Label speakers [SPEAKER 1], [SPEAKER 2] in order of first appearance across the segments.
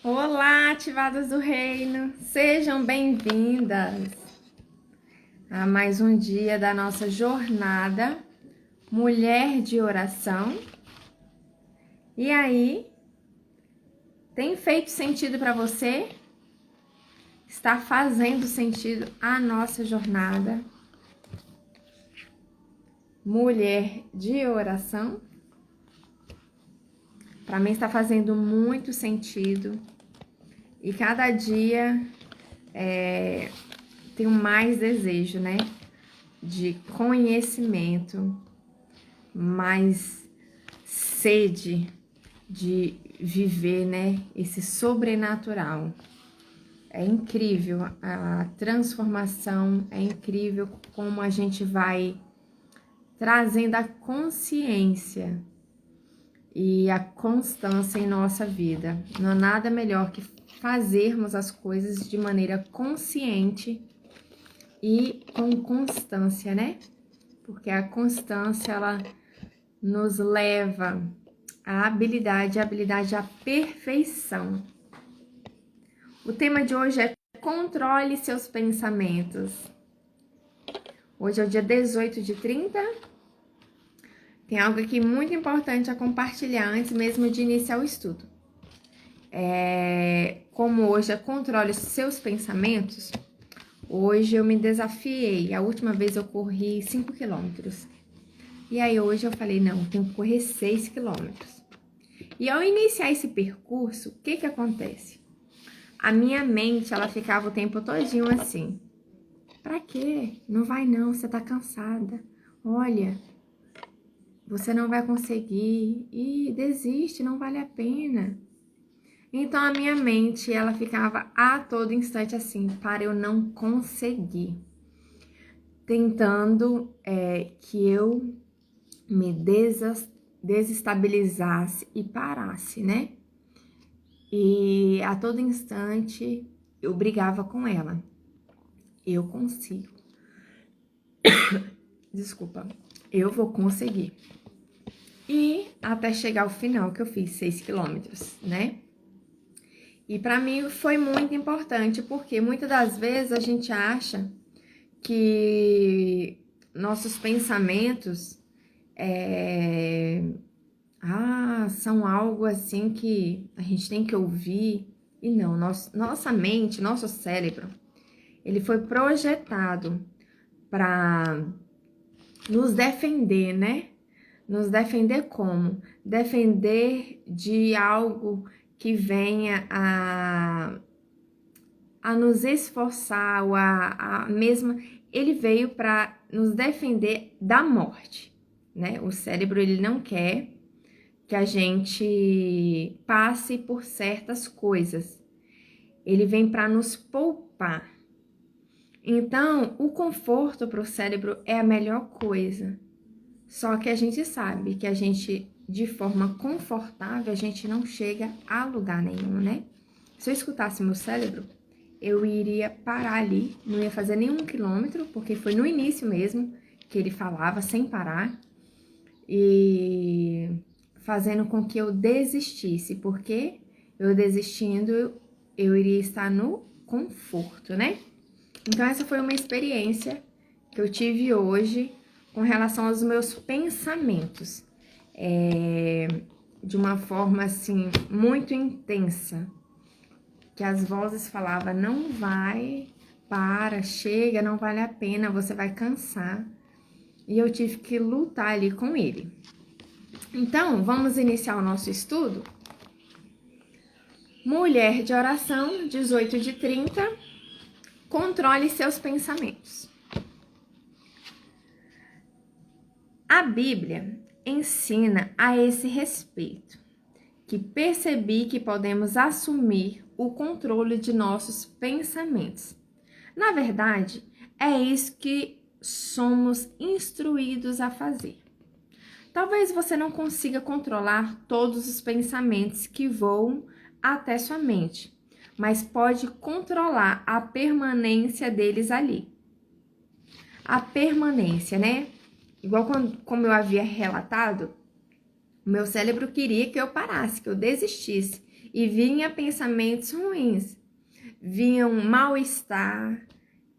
[SPEAKER 1] Olá, ativadas do reino, sejam bem-vindas a mais um dia da nossa jornada Mulher de Oração. E aí, tem feito sentido para você? Está fazendo sentido a nossa jornada Mulher de Oração? Para mim está fazendo muito sentido. E cada dia tenho mais desejo, né? De conhecimento, mais sede de viver, né? Esse sobrenatural. É incrível a transformação, é incrível como a gente vai trazendo a consciência e a constância em nossa vida. Não há nada melhor que fazermos as coisas de maneira consciente e com constância, né? Porque a constância, ela nos leva à habilidade à perfeição. O tema de hoje é controle seus pensamentos. Hoje é o dia 18 de 30. Tem algo aqui muito importante a compartilhar antes mesmo de iniciar o estudo. Como hoje é controle seus pensamentos, hoje eu me desafiei. A última vez eu corri 5 quilômetros. E aí hoje eu falei, não, eu tenho que correr 6 quilômetros. E ao iniciar esse percurso, o que acontece? A minha mente, ela ficava o tempo todinho assim. Pra quê? Não vai não, você tá cansada. Olha, você não vai conseguir. Ih, desiste, não vale a pena. Então a minha mente, ela ficava a todo instante assim, para eu não conseguir. Tentando que eu me desestabilizasse e parasse, né? E a todo instante eu brigava com ela. Eu consigo. Desculpa. Eu vou conseguir. E até chegar ao final, que eu fiz 6 quilômetros, né? E para mim foi muito importante, porque muitas das vezes a gente acha que nossos pensamentos são algo assim que a gente tem que ouvir. E não, nossa mente, nosso cérebro, ele foi projetado para nos defender, né? Nos defender como? Defender de algo que venha a nos esforçar, ou a mesma... Ele veio para nos defender da morte, né? O cérebro, ele não quer que a gente passe por certas coisas. Ele vem para nos poupar. Então, o conforto para o cérebro é a melhor coisa. Só que a gente sabe que a gente, de forma confortável, a gente não chega a lugar nenhum, né? Se eu escutasse meu cérebro, eu iria parar ali, não ia fazer nenhum quilômetro, porque foi no início mesmo que ele falava, sem parar, e fazendo com que eu desistisse, porque eu desistindo, eu iria estar no conforto, né? Então, essa foi uma experiência que eu tive hoje com relação aos meus pensamentos, de uma forma assim muito intensa, que as vozes falavam, não vai, para, chega, não vale a pena, você vai cansar. E eu tive que lutar ali com ele. Então, vamos iniciar o nosso estudo? Mulher de Oração, 18 de 30, controle seus pensamentos. A Bíblia ensina a esse respeito, que percebi que podemos assumir o controle de nossos pensamentos. Na verdade, é isso que somos instruídos a fazer. Talvez você não consiga controlar todos os pensamentos que voam até sua mente, mas pode controlar a permanência deles ali. A permanência, né? Igual como eu havia relatado, o meu cérebro queria que eu parasse, que eu desistisse. e vinha pensamentos ruins, vinha um mal-estar,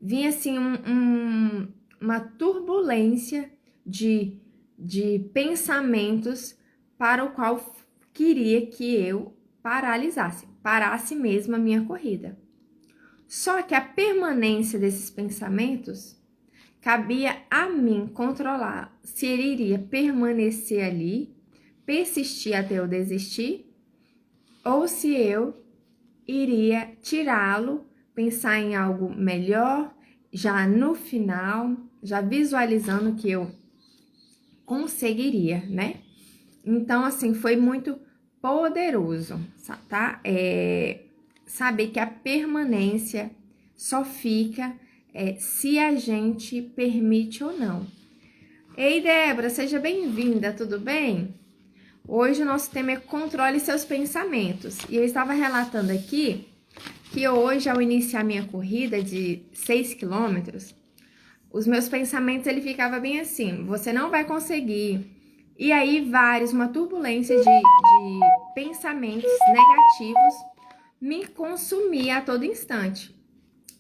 [SPEAKER 1] vinha assim uma turbulência de pensamentos para o qual queria que eu parasse mesmo a minha corrida. Só que a permanência desses pensamentos cabia a mim controlar se ele iria permanecer ali, persistir até eu desistir, ou se eu iria tirá-lo, pensar em algo melhor, já no final, já visualizando que eu conseguiria, né? Então, assim, foi muito poderoso, tá? Saber que a permanência só fica se a gente permite ou não. Ei, Débora, seja bem-vinda, tudo bem? Hoje o nosso tema é controle seus pensamentos. E eu estava relatando aqui que hoje, ao iniciar minha corrida de 6 quilômetros, os meus pensamentos, ele ficava bem assim, você não vai conseguir. E aí, uma turbulência de pensamentos negativos me consumia a todo instante.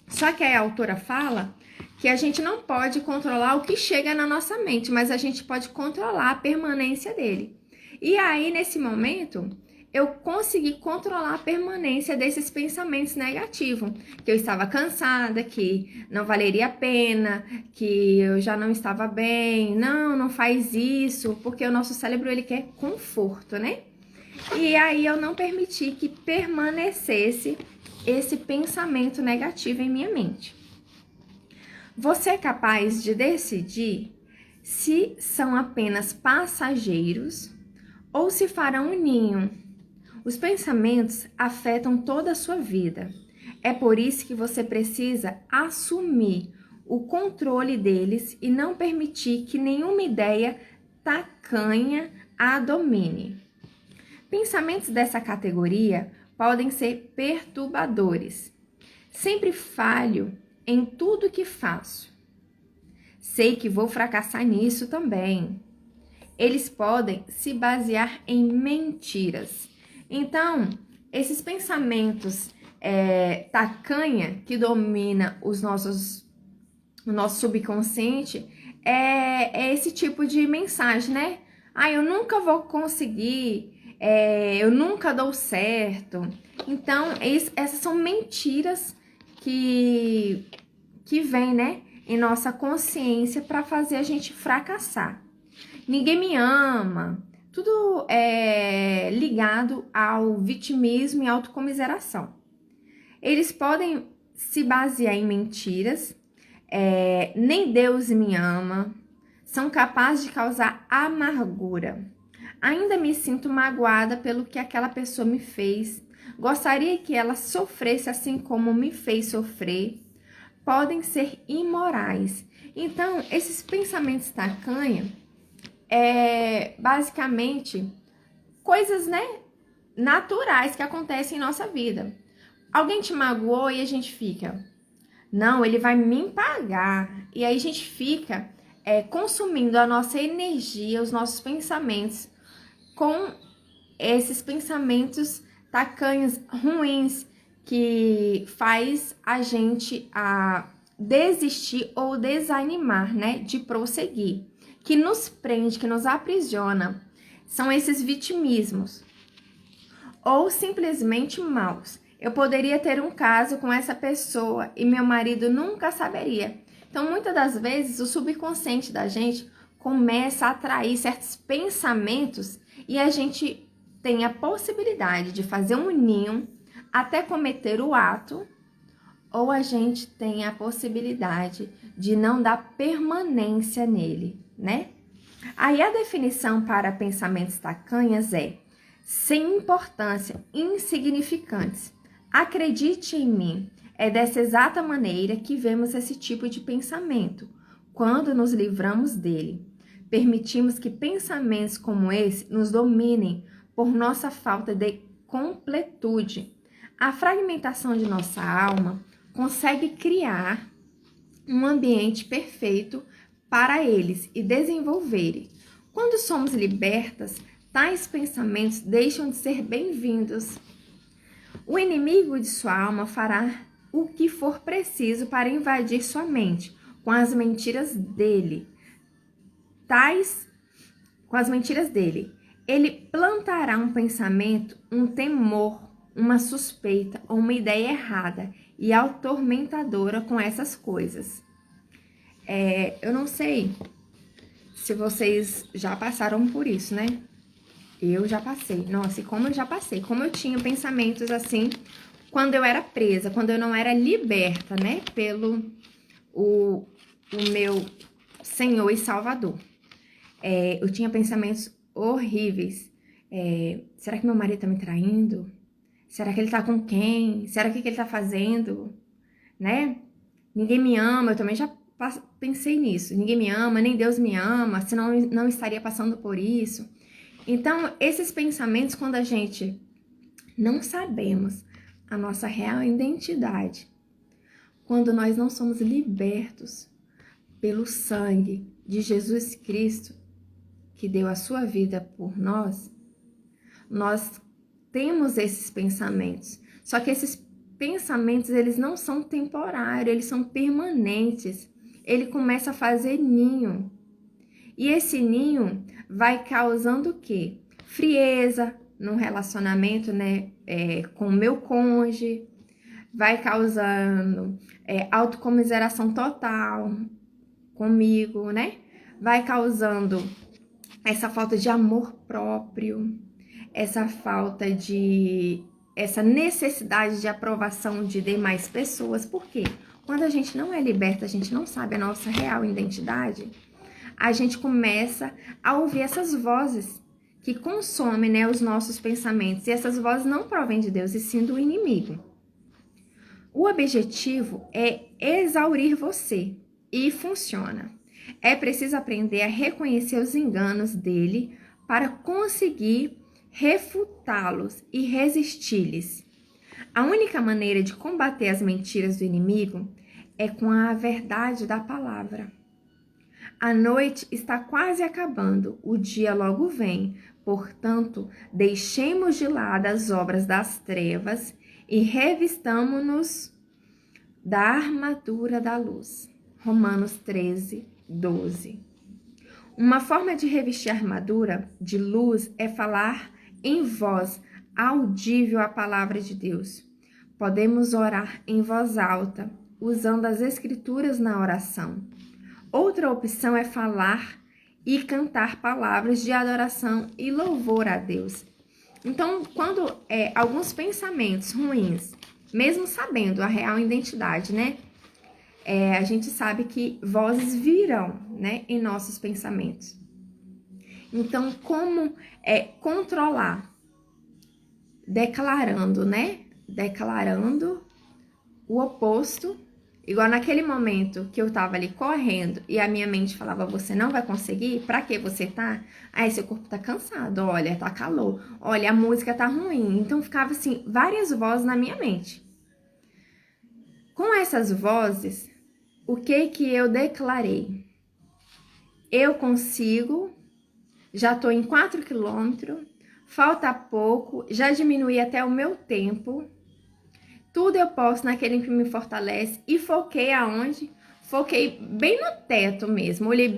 [SPEAKER 1] Só que a autora fala que a gente não pode controlar o que chega na nossa mente, mas a gente pode controlar a permanência dele. E aí, nesse momento, eu consegui controlar a permanência desses pensamentos negativos, que eu estava cansada, que não valeria a pena, que eu já não estava bem, não faz isso, porque o nosso cérebro, ele quer conforto, né? E aí eu não permiti que permanecesse esse pensamento negativo em minha mente. Você é capaz de decidir se são apenas passageiros ou se farão um ninho. Os pensamentos afetam toda a sua vida. É por isso que você precisa assumir o controle deles e não permitir que nenhuma ideia tacanha a domine. Pensamentos dessa categoria podem ser perturbadores. Sempre falho em tudo que faço. Sei que vou fracassar nisso também. Eles podem se basear em mentiras. Então, esses pensamentos tacanha que domina o nosso subconsciente é esse tipo de mensagem, né? Eu nunca vou conseguir, eu nunca dou certo. Então, essas são mentiras que vêm, né, em nossa consciência para fazer a gente fracassar. Ninguém me ama. Tudo é ligado ao vitimismo e autocomiseração. Eles podem se basear em mentiras, nem Deus me ama, são capazes de causar amargura. Ainda me sinto magoada pelo que aquela pessoa me fez. Gostaria que ela sofresse assim como me fez sofrer. Podem ser imorais. Então, esses pensamentos tacanha basicamente coisas, né, naturais que acontecem em nossa vida. Alguém te magoou e a gente fica, não, ele vai me pagar. E aí a gente fica consumindo a nossa energia, os nossos pensamentos com esses pensamentos tacanhos, ruins, que faz a gente desistir ou desanimar, né, de prosseguir. Que nos prende, que nos aprisiona, são esses vitimismos. Ou simplesmente maus. Eu poderia ter um caso com essa pessoa e meu marido nunca saberia. Então, muitas das vezes, o subconsciente da gente começa a atrair certos pensamentos e a gente tem a possibilidade de fazer um ninho até cometer o ato, ou a gente tem a possibilidade de não dar permanência nele, né? Aí a definição para pensamentos tacanhas é sem importância, insignificantes. Acredite em mim, é dessa exata maneira que vemos esse tipo de pensamento, quando nos livramos dele. Permitimos que pensamentos como esse nos dominem por nossa falta de completude. A fragmentação de nossa alma consegue criar um ambiente perfeito para eles e desenvolverem. Quando somos libertas, tais pensamentos deixam de ser bem-vindos. O inimigo de sua alma fará o que for preciso para invadir sua mente com as mentiras dele. Ele plantará um pensamento, um temor, uma suspeita ou uma ideia errada e atormentadora com essas coisas. Eu não sei se vocês já passaram por isso, né? Eu já passei. Nossa, e como eu já passei. Como eu tinha pensamentos assim, quando eu era presa, quando eu não era liberta, né? Pelo o meu Senhor e Salvador. Eu tinha pensamentos horríveis. Será que meu marido tá me traindo? Será que ele tá com quem? Será que ele tá fazendo? Né? Ninguém me ama. Eu também já pensei nisso. Ninguém me ama, nem Deus me ama, senão eu não estaria passando por isso. Então, esses pensamentos, quando a gente não sabemos a nossa real identidade, quando nós não somos libertos pelo sangue de Jesus Cristo, que deu a sua vida por nós, nós temos esses pensamentos. Só que esses pensamentos, eles não são temporários, eles são permanentes. Ele começa a fazer ninho. E esse ninho vai causando o quê? Frieza no relacionamento, né? Com o meu cônjuge. Vai causando autocomiseração total comigo, né? Vai causando essa falta de amor próprio, essa necessidade de aprovação de demais pessoas. Por quê? Quando a gente não é liberta, a gente não sabe a nossa real identidade, a gente começa a ouvir essas vozes que consomem, né, os nossos pensamentos. E essas vozes não provêm de Deus, e sim do inimigo. O objetivo é exaurir você. E funciona. É preciso aprender a reconhecer os enganos dele para conseguir refutá-los e resistir-lhes. A única maneira de combater as mentiras do inimigo é com a verdade da palavra. A noite está quase acabando, o dia logo vem. Portanto, deixemos de lado as obras das trevas e revistamo-nos da armadura da luz. Romanos 13, 12. Uma forma de revestir a armadura de luz é falar em voz audível a palavra de Deus. Podemos orar em voz alta, usando as escrituras na oração. Outra opção é falar e cantar palavras de adoração e louvor a Deus. Então, quando alguns pensamentos ruins, mesmo sabendo a real identidade, né? A gente sabe que vozes virão, né, em nossos pensamentos. Então, como controlar? Declarando, né? Declarando o oposto. Igual naquele momento que eu tava ali correndo e a minha mente falava, você não vai conseguir, pra que você tá? Aí seu corpo tá cansado, olha, tá calor, olha, a música tá ruim. Então ficava assim, várias vozes na minha mente. Com essas vozes, o que eu declarei? Eu consigo, já tô em 4 quilômetros, falta pouco, já diminui até o meu tempo. Tudo eu posso naquele que me fortalece. E foquei aonde? Foquei bem no teto mesmo. Olhei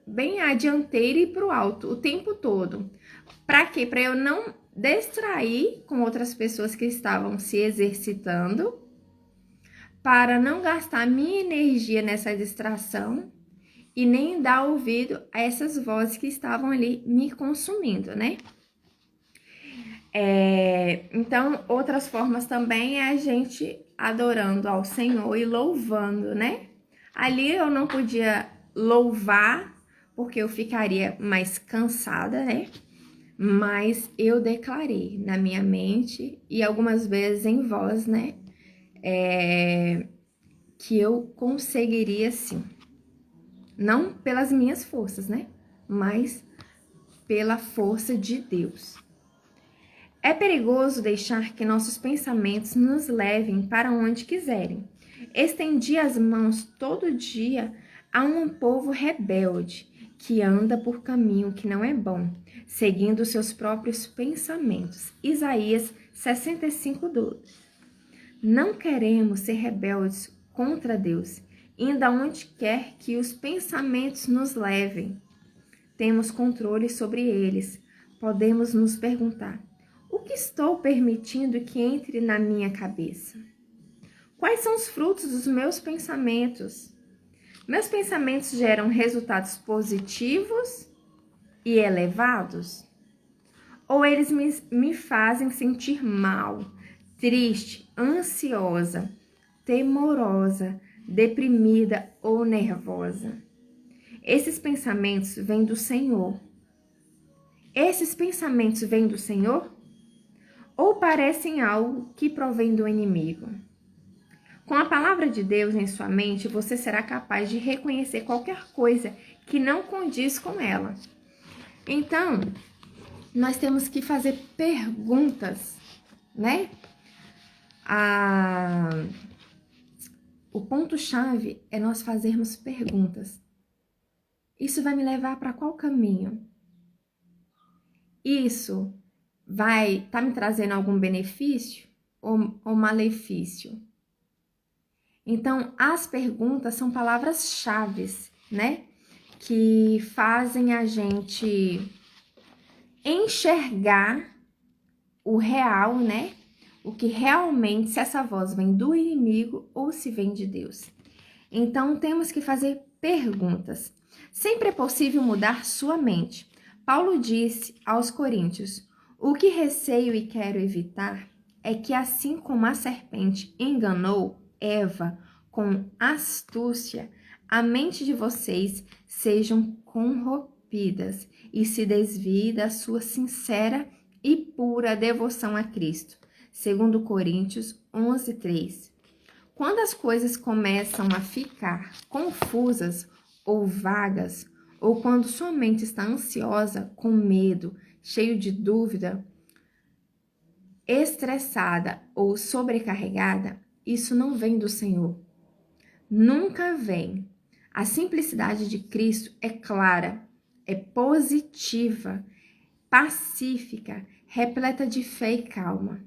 [SPEAKER 1] bem à dianteira e pro alto o tempo todo. Pra quê? Pra eu não distrair com outras pessoas que estavam se exercitando. Para não gastar minha energia nessa distração. E nem dar ouvido a essas vozes que estavam ali me consumindo, né? Então, outras formas também é a gente adorando ao Senhor e louvando, né? Ali eu não podia louvar, porque eu ficaria mais cansada, né? Mas eu declarei na minha mente e algumas vezes em voz, né? Que eu conseguiria sim. Não pelas minhas forças, né? Mas pela força de Deus. É perigoso deixar que nossos pensamentos nos levem para onde quiserem. Estendi as mãos todo dia a um povo rebelde que anda por caminho que não é bom, seguindo seus próprios pensamentos. Isaías 65:12. Não queremos ser rebeldes contra Deus, indo aonde quer que os pensamentos nos levem. Temos controle sobre eles. Podemos nos perguntar: o que estou permitindo que entre na minha cabeça? Quais são os frutos dos meus pensamentos? Meus pensamentos geram resultados positivos e elevados? Ou eles me fazem sentir mal, triste, ansiosa, temorosa, deprimida ou nervosa? Esses pensamentos vêm do Senhor. Esses pensamentos vêm do Senhor? Ou parecem algo que provém do inimigo? Com a palavra de Deus em sua mente, você será capaz de reconhecer qualquer coisa que não condiz com ela. Então, nós temos que fazer perguntas, né? O ponto-chave é nós fazermos perguntas. Isso vai me levar para qual caminho? Isso vai me trazendo algum benefício ou malefício? Então, as perguntas são palavras-chave, né? Que fazem a gente enxergar o real, né? O que realmente, se essa voz vem do inimigo ou se vem de Deus. Então, temos que fazer perguntas. Sempre é possível mudar sua mente. Paulo disse aos Coríntios: o que receio e quero evitar é que, assim como a serpente enganou Eva com astúcia, a mente de vocês sejam corrompidas e se desvie da sua sincera e pura devoção a Cristo. 2 Coríntios 11:3. Quando as coisas começam a ficar confusas ou vagas, ou quando sua mente está ansiosa, com medo, cheio de dúvida, estressada ou sobrecarregada, isso não vem do Senhor. Nunca vem. A simplicidade de Cristo é clara, é positiva, pacífica, repleta de fé e calma.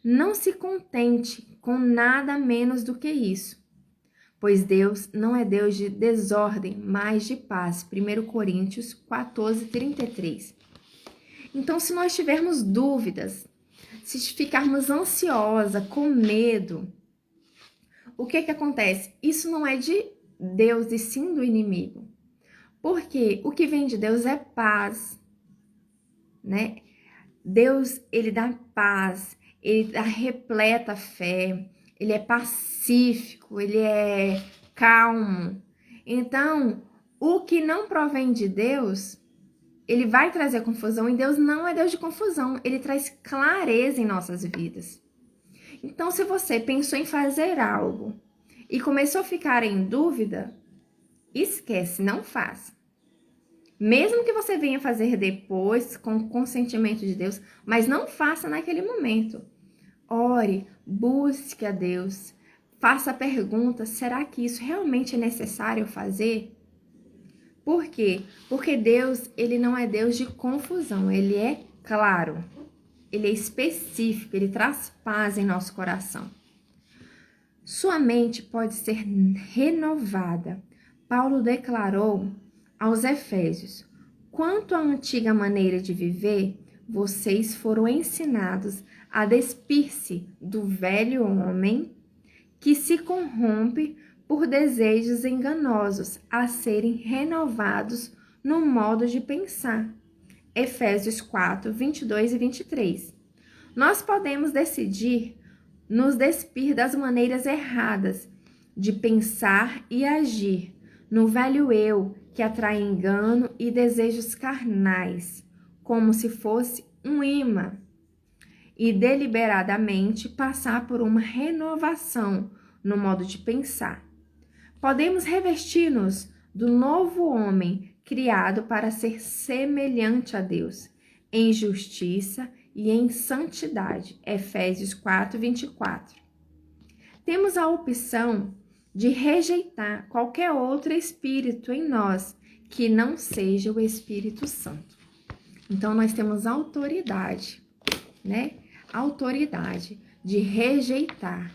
[SPEAKER 1] Não se contente com nada menos do que isso, pois Deus não é Deus de desordem, mas de paz. 1 Coríntios 14:33. Então, se nós tivermos dúvidas, se ficarmos ansiosa, com medo, o que acontece? Isso não é de Deus e sim do inimigo. Porque o que vem de Deus é paz, né? Deus, ele dá paz, ele dá repleta fé, ele é pacífico, ele é calmo. Então, o que não provém de Deus, ele vai trazer confusão, e Deus não é Deus de confusão, ele traz clareza em nossas vidas. Então, se você pensou em fazer algo e começou a ficar em dúvida, esquece, não faça. Mesmo que você venha fazer depois, com o consentimento de Deus, mas não faça naquele momento. Ore, busque a Deus, faça a pergunta: será que isso realmente é necessário fazer? Por quê? Porque Deus, ele não é Deus de confusão, ele é claro, ele é específico, ele traz paz em nosso coração. Sua mente pode ser renovada. Paulo declarou aos Efésios: quanto à antiga maneira de viver, vocês foram ensinados a despir-se do velho homem que se corrompe por desejos enganosos, a serem renovados no modo de pensar. Efésios 4, 22 e 23. Nós podemos decidir nos despir das maneiras erradas de pensar e agir, no velho eu que atrai engano e desejos carnais, como se fosse um imã, e deliberadamente passar por uma renovação no modo de pensar. Podemos revestir-nos do novo homem criado para ser semelhante a Deus, em justiça e em santidade. Efésios 4, 24. Temos a opção de rejeitar qualquer outro espírito em nós que não seja o Espírito Santo. Então, nós temos autoridade, né? autoridade de rejeitar,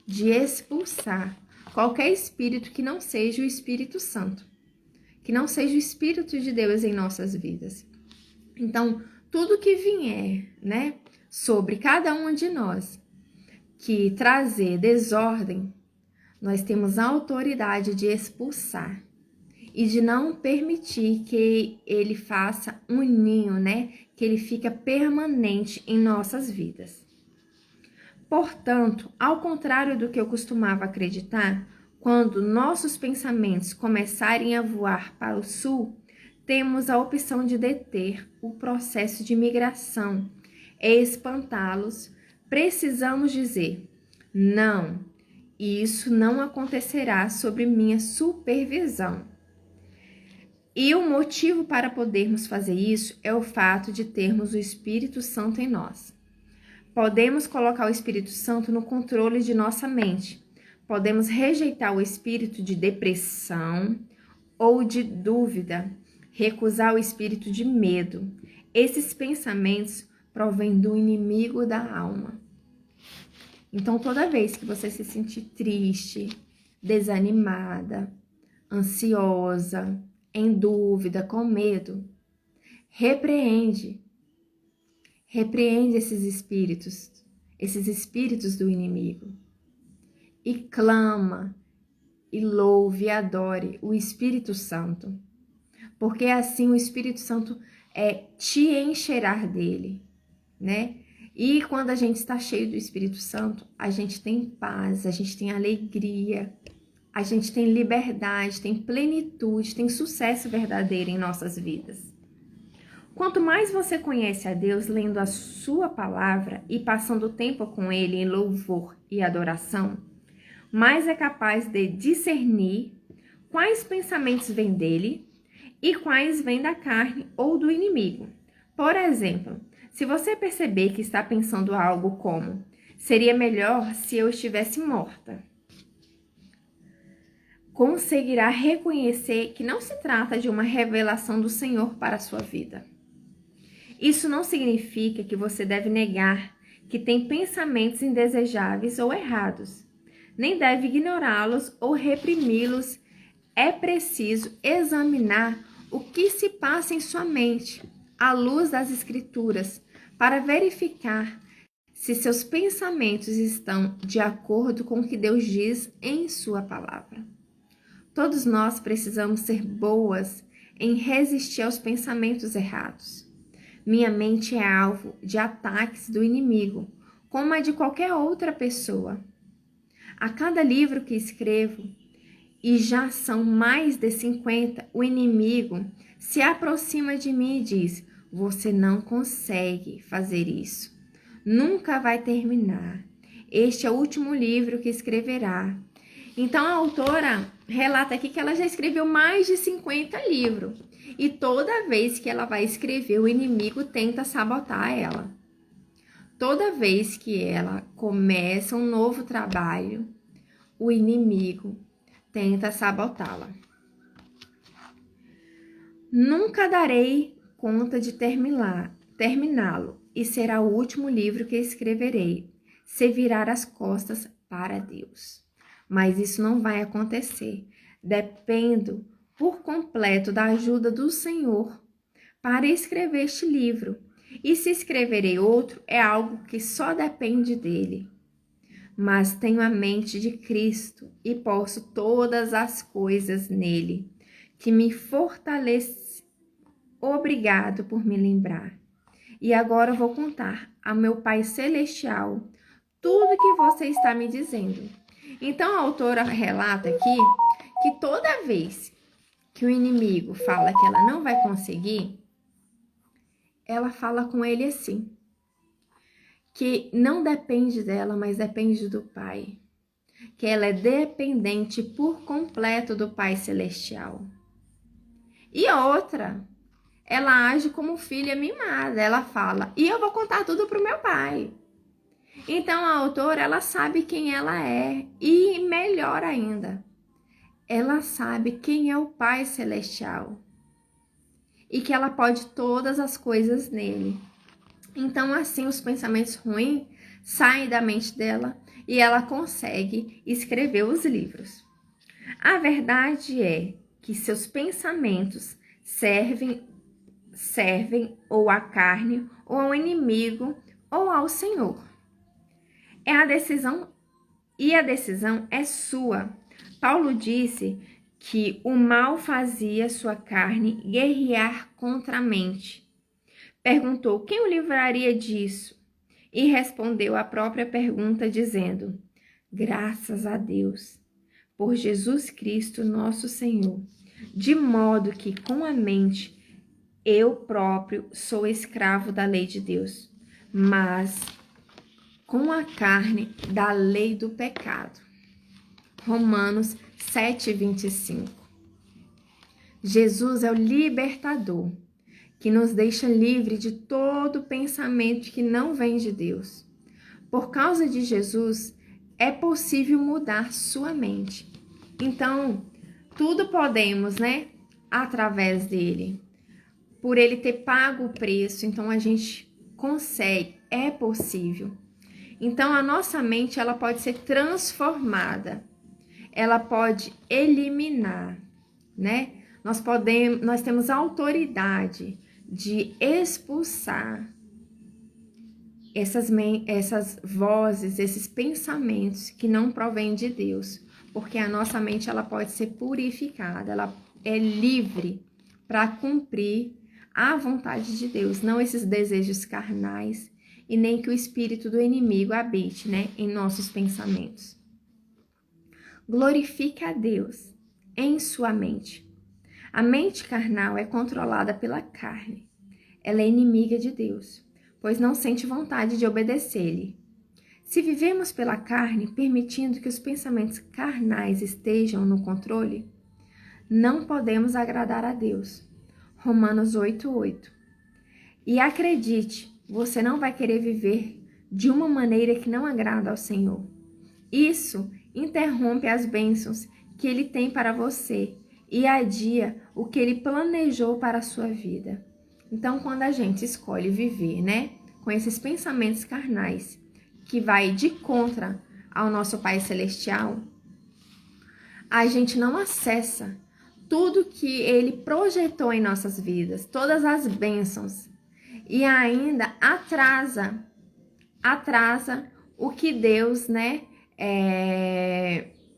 [SPEAKER 1] de expulsar qualquer espírito que não seja o Espírito Santo, que não seja o Espírito de Deus em nossas vidas. Então, tudo que vier, né, sobre cada um de nós, que trazer desordem, nós temos a autoridade de expulsar e de não permitir que ele faça um ninho, né, que ele fica permanente em nossas vidas. Portanto, ao contrário do que eu costumava acreditar, quando nossos pensamentos começarem a voar para o sul, temos a opção de deter o processo de migração e espantá-los. Precisamos dizer: não, isso não acontecerá sob minha supervisão. E o motivo para podermos fazer isso é o fato de termos o Espírito Santo em nós. Podemos colocar o Espírito Santo no controle de nossa mente. Podemos rejeitar o espírito de depressão ou de dúvida, recusar o espírito de medo. Esses pensamentos provêm do inimigo da alma. Então, toda vez que você se sentir triste, desanimada, ansiosa, em dúvida, com medo, repreende esses espíritos do inimigo, e clama, e louve e adore o Espírito Santo, porque assim o Espírito Santo te encherá dele, né? E quando a gente está cheio do Espírito Santo, a gente tem paz, a gente tem alegria, a gente tem liberdade, tem plenitude, tem sucesso verdadeiro em nossas vidas. Quanto mais você conhece a Deus lendo a sua palavra e passando tempo com Ele em louvor e adoração, mais é capaz de discernir quais pensamentos vêm dele e quais vêm da carne ou do inimigo. Por exemplo, se você perceber que está pensando algo como: seria melhor se eu estivesse morta, conseguirá reconhecer que não se trata de uma revelação do Senhor para a sua vida. Isso não significa que você deve negar que tem pensamentos indesejáveis ou errados, nem deve ignorá-los ou reprimi-los. É preciso examinar o que se passa em sua mente, à luz das Escrituras, para verificar se seus pensamentos estão de acordo com o que Deus diz em sua palavra. Todos nós precisamos ser boas em resistir aos pensamentos errados. Minha mente é alvo de ataques do inimigo, como a de qualquer outra pessoa. A cada livro que escrevo, e já são mais de 50, o inimigo se aproxima de mim e diz: você não consegue fazer isso, nunca vai terminar, este é o último livro que escreverá. Então a autora relata aqui que ela já escreveu mais de 50 livros, e toda vez que ela vai escrever, o inimigo tenta sabotar ela. Toda vez que ela começa um novo trabalho, o inimigo tenta sabotá-la. Nunca darei conta de terminá-lo, e será o último livro que escreverei, se virar as costas para Deus. Mas isso não vai acontecer. Dependo por completo da ajuda do Senhor para escrever este livro. E se escreverei outro, é algo que só depende dele. Mas tenho a mente de Cristo e posso todas as coisas nele, que me fortalece. Obrigado por me lembrar. E agora eu vou contar ao meu Pai Celestial tudo que você está me dizendo. Então a autora relata aqui que toda vez que o inimigo fala que ela não vai conseguir, ela fala com ele assim, que não depende dela, mas depende do Pai, que ela é dependente por completo do Pai Celestial. E outra, ela age como filha mimada, ela fala: e eu vou contar tudo pro meu pai. Então a autora, ela sabe quem ela é, e melhor ainda, ela sabe quem é o Pai Celestial e que ela pode todas as coisas nele. Então, assim, os pensamentos ruins saem da mente dela e ela consegue escrever os livros. A verdade é que seus pensamentos servem ou à carne, ou ao inimigo, ou ao Senhor. A decisão é sua. Paulo disse que o mal fazia sua carne guerrear contra a mente. Perguntou: quem o livraria disso? E respondeu a própria pergunta dizendo: graças a Deus, por Jesus Cristo nosso Senhor, de modo que com a mente eu próprio sou escravo da lei de Deus, mas com a carne da lei do pecado. Romanos 7:25. Jesus é o libertador, que nos deixa livre de todo pensamento que não vem de Deus. Por causa de Jesus, é possível mudar sua mente. Então, tudo podemos, né? Através dele. Por ele ter pago o preço, então a gente consegue, é possível. Então, a nossa mente, ela pode ser transformada. Ela pode eliminar, né? Nós temos autoridade de expulsar essas vozes, esses pensamentos que não provêm de Deus, porque a nossa mente ela pode ser purificada, ela é livre para cumprir a vontade de Deus, não esses desejos carnais e nem que o espírito do inimigo habite, né, em nossos pensamentos. Glorifique a Deus em sua mente. A mente carnal é controlada pela carne. Ela é inimiga de Deus, pois não sente vontade de obedecer-lhe. Se vivemos pela carne, permitindo que os pensamentos carnais estejam no controle, não podemos agradar a Deus. Romanos 8:8. E acredite, você não vai querer viver de uma maneira que não agrada ao Senhor. Isso interrompe as bênçãos que Ele tem para você e adia o que Ele planejou para a sua vida. Então, quando a gente escolhe viver, né, com esses pensamentos carnais, que vai de contra ao nosso Pai Celestial, a gente não acessa tudo que Ele projetou em nossas vidas, todas as bênçãos, e ainda atrasa o que Deus, né,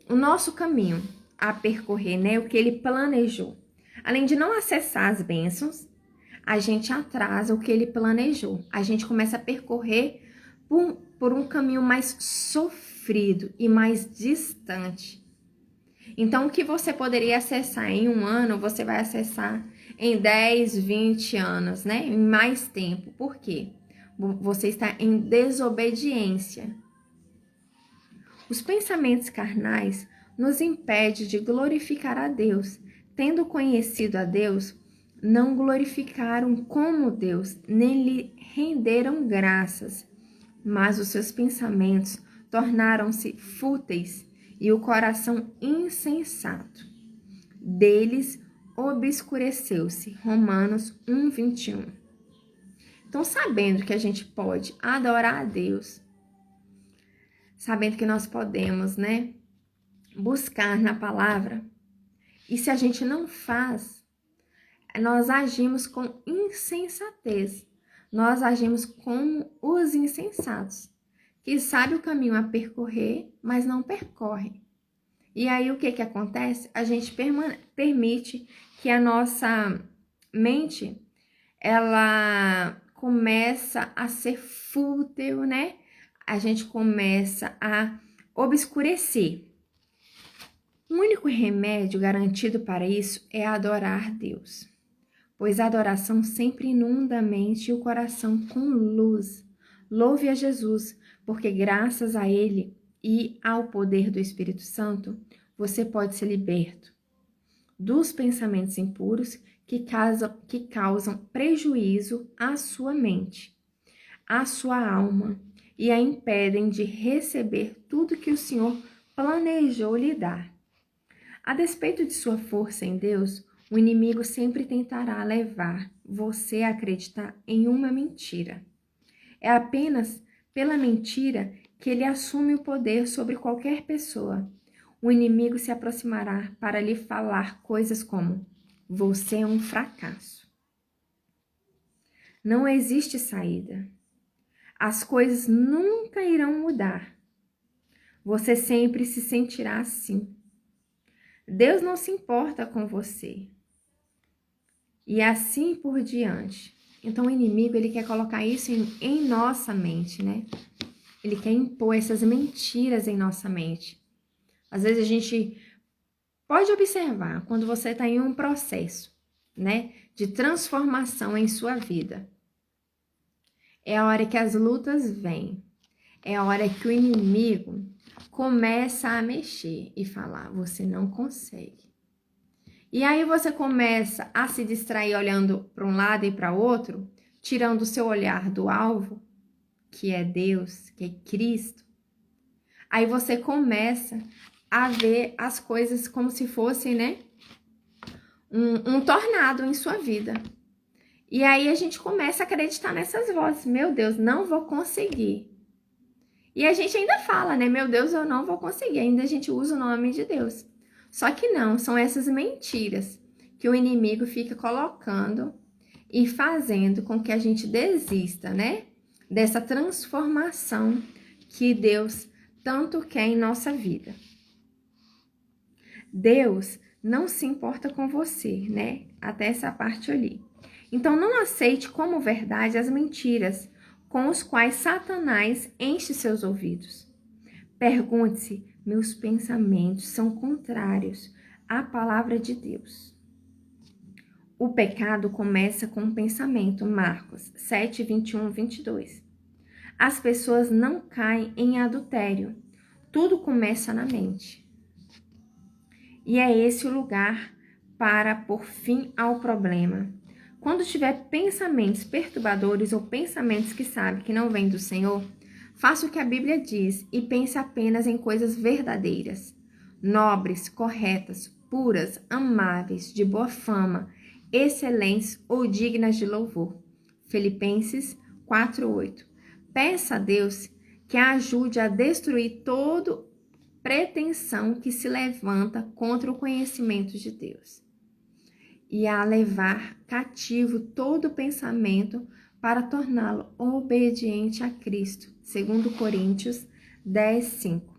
[SPEAKER 1] o nosso caminho a percorrer, né, o que Ele planejou. Além de não acessar as bênçãos, a gente atrasa o que Ele planejou. A gente começa a percorrer por um caminho mais sofrido e mais distante. Então, o que você poderia acessar em um ano, você vai acessar em 10, 20 anos, né? Em mais tempo. Por quê? Você está em desobediência. Os pensamentos carnais nos impedem de glorificar a Deus. Tendo conhecido a Deus, não glorificaram como Deus, nem lhe renderam graças. Mas os seus pensamentos tornaram-se fúteis e o coração insensato deles obscureceu-se. Romanos 1:21. Então, sabendo que a gente pode adorar a Deus, sabendo que nós podemos, né, buscar na palavra, e se a gente não faz, nós agimos com insensatez. Nós agimos como os insensatos, que sabem o caminho a percorrer, mas não percorrem. E aí o que acontece? A gente permite que a nossa mente, ela começa a ser fútil, né? A gente começa a obscurecer. O único remédio garantido para isso é adorar Deus, pois a adoração sempre inunda a mente e o coração com luz. Louve a Jesus, porque graças a Ele e ao poder do Espírito Santo, você pode ser liberto dos pensamentos impuros que causam prejuízo à sua mente, à sua alma e a impedem de receber tudo que o Senhor planejou lhe dar. A despeito de sua força em Deus, o inimigo sempre tentará levar você a acreditar em uma mentira. É apenas pela mentira que ele assume o poder sobre qualquer pessoa. O inimigo se aproximará para lhe falar coisas como: você é um fracasso. Não existe saída. As coisas nunca irão mudar. Você sempre se sentirá assim. Deus não se importa com você. E assim por diante. Então o inimigo, ele quer colocar isso em nossa mente, né? Ele quer impor essas mentiras em nossa mente. Às vezes a gente pode observar quando você está em um processo, né, de transformação em sua vida. É a hora que as lutas vêm. É a hora que o inimigo começa a mexer e falar: você não consegue. E aí você começa a se distrair olhando para um lado e para outro, tirando o seu olhar do alvo, que é Deus, que é Cristo. Aí você começa a ver as coisas como se fossem, né, um tornado em sua vida. E aí a gente começa a acreditar nessas vozes. Meu Deus, não vou conseguir. E a gente ainda fala, né? Meu Deus, eu não vou conseguir. Ainda a gente usa o nome de Deus. Só que não, são essas mentiras que o inimigo fica colocando e fazendo com que a gente desista, né? Dessa transformação que Deus tanto quer em nossa vida. Deus não se importa com você, né? Até essa parte ali. Então, não aceite como verdade as mentiras com os quais Satanás enche seus ouvidos. Pergunte-se: meus pensamentos são contrários à palavra de Deus. O pecado começa com um pensamento, Marcos 7, 21, 22. As pessoas não caem em adultério. Tudo começa na mente. E é esse o lugar para pôr fim ao problema. Quando tiver pensamentos perturbadores ou pensamentos que sabe que não vêm do Senhor, faça o que a Bíblia diz e pense apenas em coisas verdadeiras, nobres, corretas, puras, amáveis, de boa fama, excelentes ou dignas de louvor. Filipenses 4:8. Peça a Deus que a ajude a destruir toda pretensão que se levanta contra o conhecimento de Deus e a levar cativo todo pensamento para torná-lo obediente a Cristo, segundo Coríntios 10:5.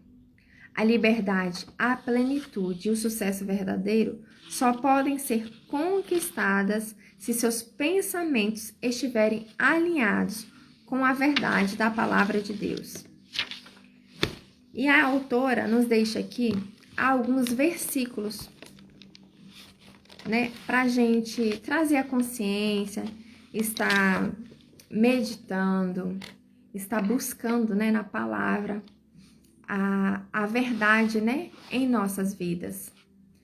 [SPEAKER 1] A liberdade, a plenitude e o sucesso verdadeiro só podem ser conquistadas se seus pensamentos estiverem alinhados com a verdade da palavra de Deus. E a autora nos deixa aqui alguns versículos, né, para a gente trazer a consciência, estar meditando, estar buscando, né, na palavra a verdade, né, em nossas vidas.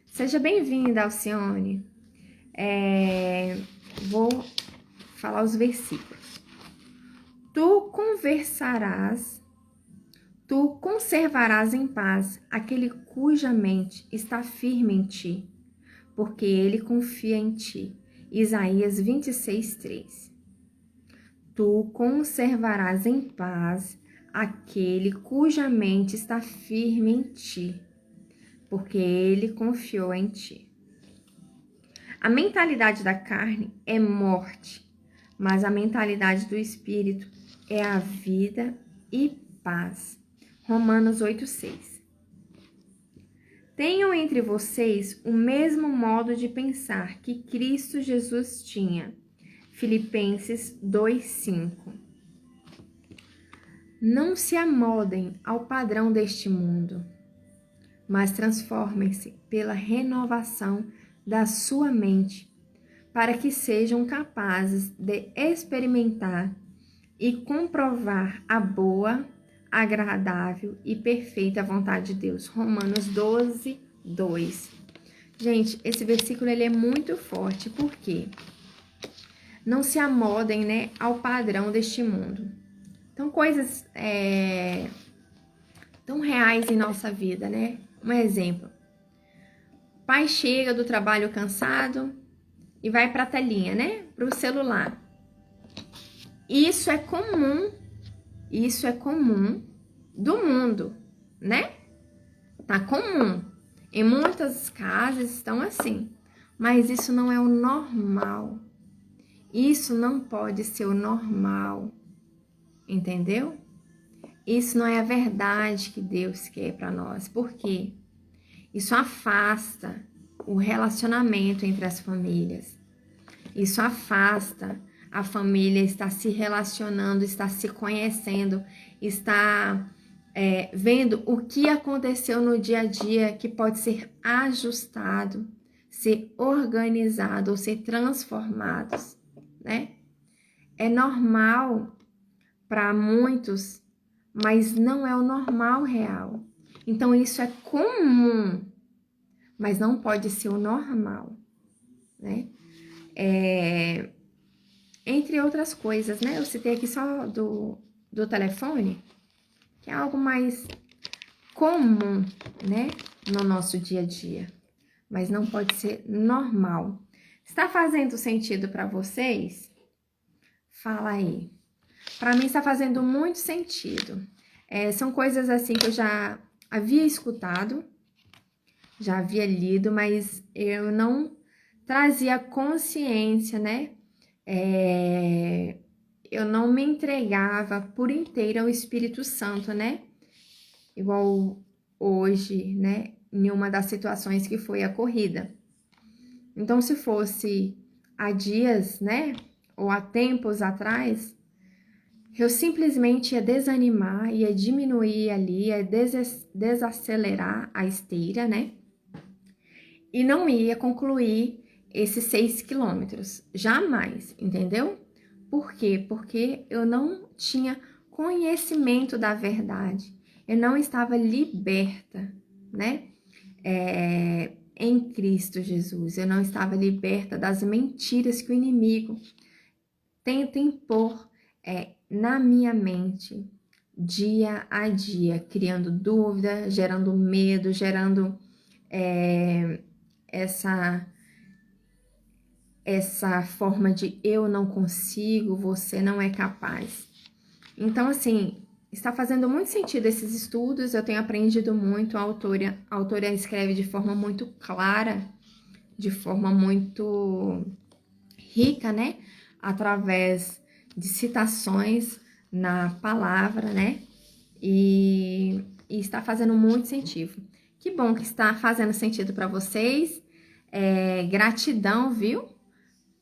[SPEAKER 1] Seja bem-vinda, Alcione. Vou falar os versículos. Tu conservarás em paz aquele cuja mente está firme em ti, porque ele confia em ti. Isaías 26:3. Tu conservarás em paz aquele cuja mente está firme em ti, porque ele confiou em ti. A mentalidade da carne é morte, mas a mentalidade do espírito é a vida e paz. Romanos 8:6. Tenham entre vocês o mesmo modo de pensar que Cristo Jesus tinha. Filipenses 2:5. Não se amoldem ao padrão deste mundo, mas transformem-se pela renovação da sua mente, para que sejam capazes de experimentar e comprovar a boa, agradável e perfeita vontade de Deus. Romanos 12:2. Gente, esse versículo ele é muito forte, porque não se amoldem, né, ao padrão deste mundo. Então, coisas tão reais em nossa vida, né? Um exemplo. O pai chega do trabalho cansado e vai para a telinha, né? Para o celular. Isso é comum Isso é comum do mundo, né? Tá comum. Em muitas casas estão assim. Mas isso não é o normal. Isso não pode ser o normal. Entendeu? Isso não é a verdade que Deus quer para nós. Por quê? Isso afasta o relacionamento entre as famílias. Isso afasta a família estar se relacionando, estar se conhecendo, estar vendo o que aconteceu no dia a dia que pode ser ajustado, ser organizado ou ser transformados, né? É normal para muitos, mas não é o normal real. Então isso é comum, mas não pode ser o normal, né? Entre outras coisas, né? Eu citei aqui só do telefone, que é algo mais comum, né? No nosso dia a dia, mas não pode ser normal. Está fazendo sentido para vocês? Fala aí. Para mim está fazendo muito sentido. São coisas assim que eu já havia escutado, já havia lido, mas eu não trazia consciência, né? Eu não me entregava por inteiro ao Espírito Santo, né? Igual hoje, né? Em uma das situações que foi a corrida. Então, se fosse há dias, né? Ou há tempos atrás, eu simplesmente ia desanimar, ia diminuir ali, ia desacelerar a esteira, né? E não ia concluir esses 6 quilômetros. Jamais, entendeu? Por quê? Porque eu não tinha conhecimento da verdade. Eu não estava liberta, né? Em Cristo Jesus. Eu não estava liberta das mentiras que o inimigo tenta impor na minha mente, dia a dia, criando dúvida, gerando medo, gerando essa forma de eu não consigo, você não é capaz. Então, assim, está fazendo muito sentido esses estudos, eu tenho aprendido muito, a autora escreve de forma muito clara, de forma muito rica, né? Através de citações na palavra, né? E está fazendo muito sentido. Que bom que está fazendo sentido para vocês. Gratidão, viu?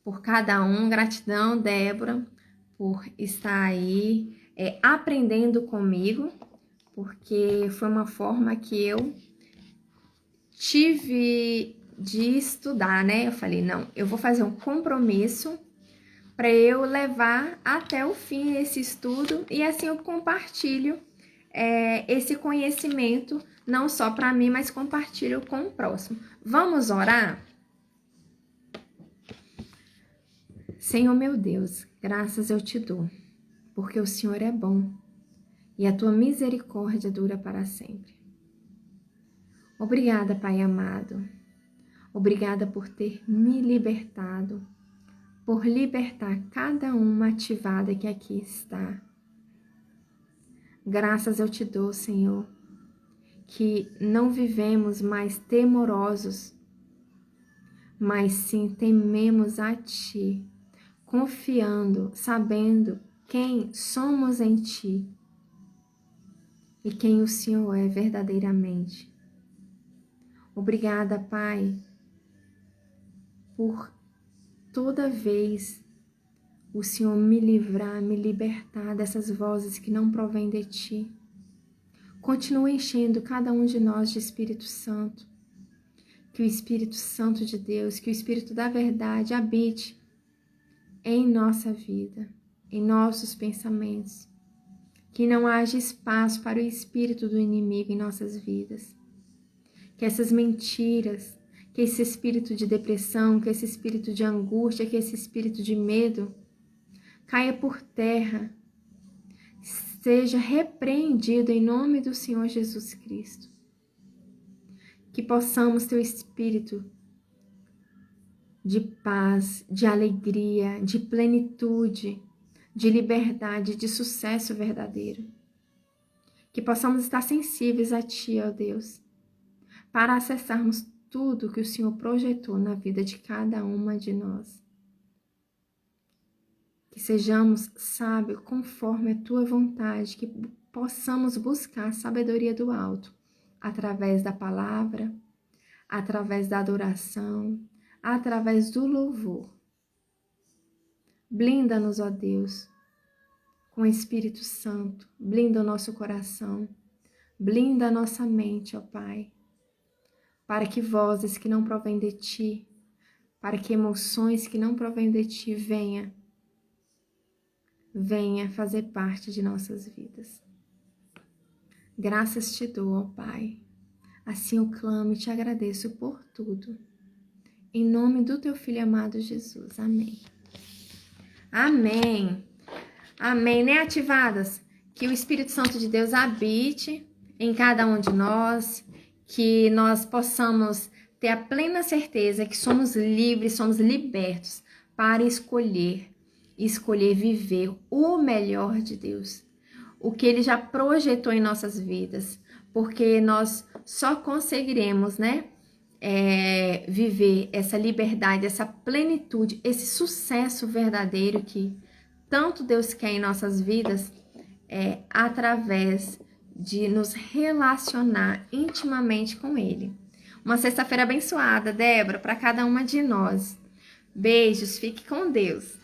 [SPEAKER 1] Por cada um. Gratidão, Débora, por estar aí aprendendo comigo, porque foi uma forma que eu tive de estudar, né? Eu falei, não, eu vou fazer um compromisso para eu levar até o fim esse estudo e assim eu compartilho esse conhecimento, não só para mim, mas compartilho com o próximo. Vamos orar? Senhor meu Deus, graças eu te dou, porque o Senhor é bom e a tua misericórdia dura para sempre. Obrigada, Pai amado. Obrigada por ter me libertado, por libertar cada uma ativada que aqui está. Graças eu te dou, Senhor, que não vivemos mais temorosos, mas sim tememos a Ti, confiando, sabendo quem somos em Ti e quem o Senhor é verdadeiramente. Obrigada, Pai, por toda vez o Senhor me livrar, me libertar dessas vozes que não provêm de Ti. Continua enchendo cada um de nós de Espírito Santo. Que o Espírito Santo de Deus, que o Espírito da verdade habite em nossa vida, em nossos pensamentos. Que não haja espaço para o espírito do inimigo em nossas vidas. Que essas mentiras, que esse espírito de depressão, que esse espírito de angústia, que esse espírito de medo caia por terra, seja repreendido em nome do Senhor Jesus Cristo. Que possamos ter o espírito de paz, de alegria, de plenitude, de liberdade, de sucesso verdadeiro. Que possamos estar sensíveis a Ti, ó Deus, para acessarmos tudo que o Senhor projetou na vida de cada uma de nós. Que sejamos sábios conforme a Tua vontade, que possamos buscar a sabedoria do alto, através da palavra, através da adoração, através do louvor. Blinda-nos, ó Deus, com o Espírito Santo, blinda o nosso coração, blinda a nossa mente, ó Pai, para que vozes que não provêm de Ti, para que emoções que não provêm de Ti venha fazer parte de nossas vidas. Graças te dou, ó Pai, assim eu clamo e te agradeço por tudo. Em nome do Teu Filho amado Jesus, amém. Amém. Amém, né, ativadas? Que o Espírito Santo de Deus habite em cada um de nós, que nós possamos ter a plena certeza que somos livres, somos libertos para escolher viver o melhor de Deus, o que Ele já projetou em nossas vidas, porque nós só conseguiremos, né, viver essa liberdade, essa plenitude, esse sucesso verdadeiro que tanto Deus quer em nossas vidas, através de nos relacionar intimamente com Ele. Uma sexta-feira abençoada, Débora, para cada uma de nós. Beijos, fique com Deus.